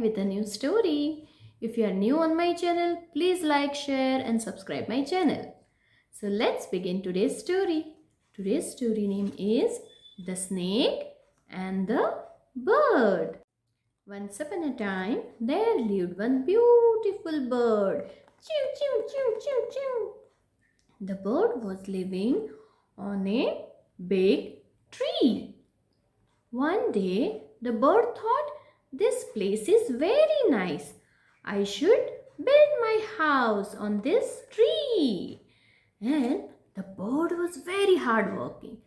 with a new story. If you are new on my channel, please like, share and subscribe my channel. So let's begin today's story. Today's story name is The Snake and the Bird. Once upon a time, there lived one beautiful bird. Choo choo choo choo choo. The bird was living on a big tree. One day, the bird thought, this place is very nice. I should build my house on this tree. And the bird was very hardworking.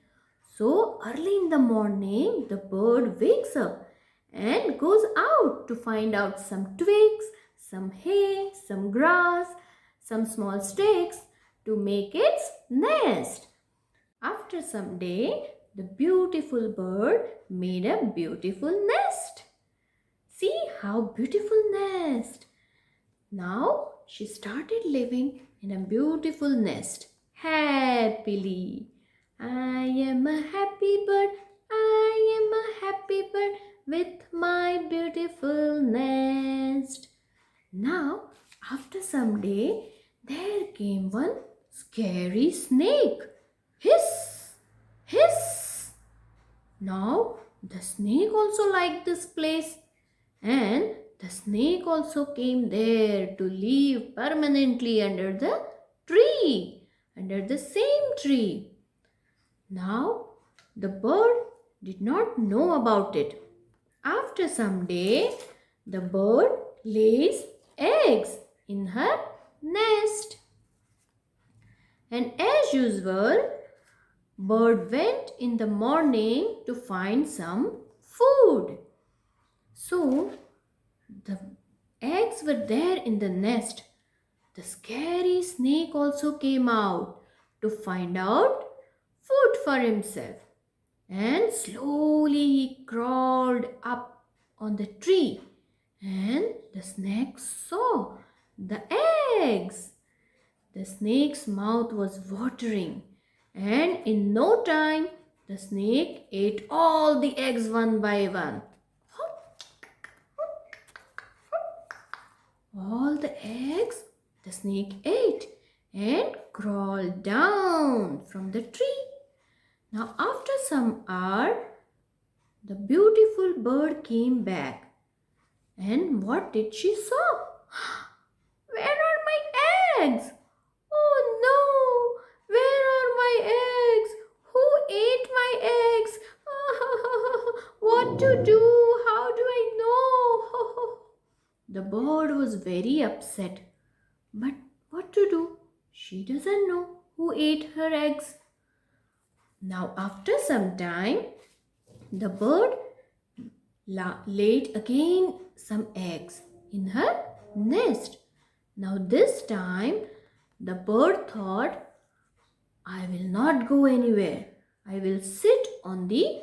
So early in the morning, the bird wakes up and goes out to find out some twigs, some hay, some grass, some small sticks to make its nest. After some day, the beautiful bird made a beautiful nest. See how beautiful nest. Now she started living in a beautiful nest happily. I am a happy bird. I am a happy bird with my beautiful nest. Now, after some day, there came one scary snake. Hiss! Hiss! Now, the snake also liked this place, and the snake also came there to live permanently under the tree, under the same tree. Now, the bird did not know about it. After some day, the bird lays eggs in her nest. And as usual, bird went in the morning to find some food. So, the eggs were there in the nest. The scary snake also came out to find out food for himself. And slowly he crawled up on the tree. And the snake saw the eggs. The snake's mouth was watering, and in no time the snake ate all the eggs one by one. All the eggs the snake ate and crawled down from the tree. Now after some hour, the beautiful bird came back. And what did she saw? Where are my eggs? Oh no! Where are my eggs? Who ate my eggs? What to do? How do I know? The bird was very upset. But what to do? She doesn't know who ate her eggs. Now after some time, the bird laid again some eggs in her nest. Now this time, the bird thought, I will not go anywhere. I will sit on the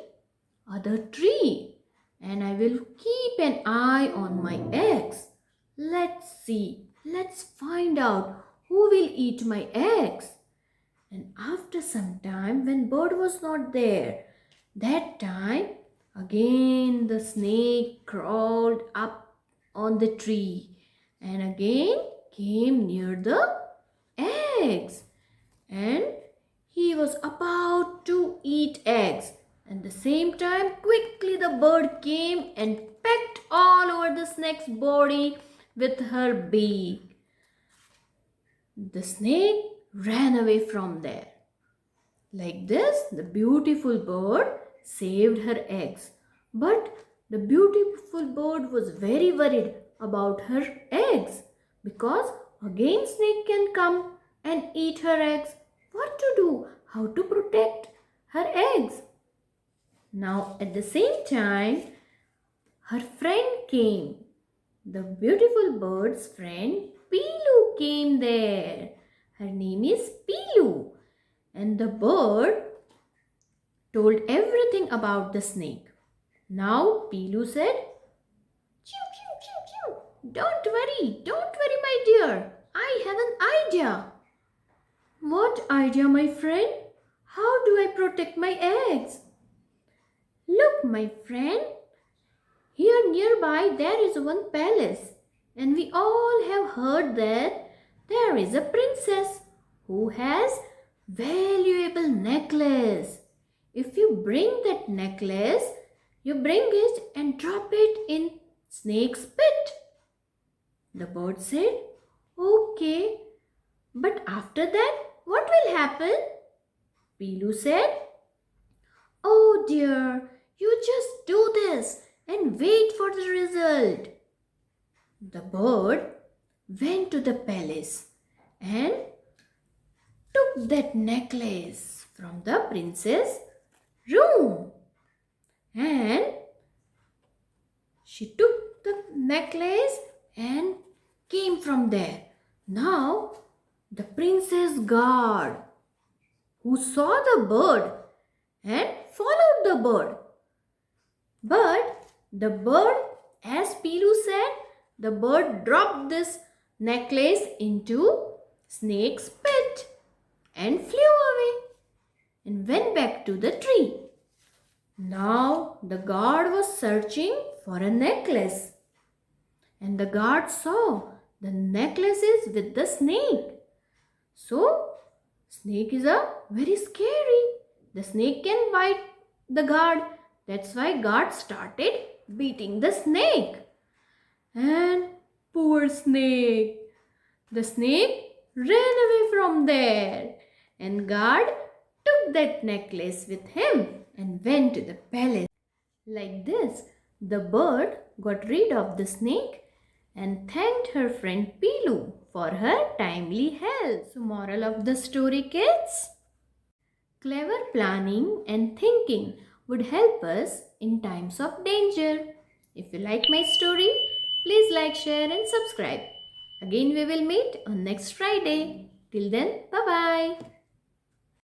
other tree and I will keep an eye on my eggs. Let's see. Let's find out who will eat my eggs. And after some time, when bird was not there, that time again the snake crawled up on the tree and again came near the eggs, and he was about to eat eggs. At the same time, quickly the bird came and pecked all over the snake's body with her beak. The snake ran away from there. Like this, the beautiful bird saved her eggs. But the beautiful bird was very worried about her eggs because again snake can come and eat her eggs. What to do? How to protect her eggs? Now at the same time, her friend came. The beautiful bird's friend Pilu came there. Her name is Pilu. And the bird told everything about the snake. Now Pilu said, Chew, chew, chew, chew. Don't worry, my dear. I have an idea. What idea, my friend? How do I protect my eggs? Look, my friend, Here nearby there is one palace, and we all have heard that there is a princess who has valuable necklace. If you bring that necklace, you bring it and drop it in snake's pit. The bird said, "Okay, but after that, what will happen?" Pilu said, "Oh dear, you just do this and wait for the result." The bird went to the palace and took that necklace from the princess' room. And she took the necklace and came from there. Now, the princess guard who saw the bird and followed the bird. But the bird, as Pilu said, the bird dropped this necklace into snake's pit and flew away and went back to the tree. Now the guard was searching for a necklace, and the guard saw the necklace is with the snake. So snake is a very scary. The snake can bite the guard. That's why guard started beating the snake. And poor snake. The snake ran away from there, and guard took that necklace with him and went to the palace. Like this, the bird got rid of the snake and thanked her friend Pilu for her timely help. So, moral of the story, kids? Clever planning and thinking would help us in times of danger. If you like my story, please like, share and subscribe. Again, we will meet on next Friday. Till then, bye-bye.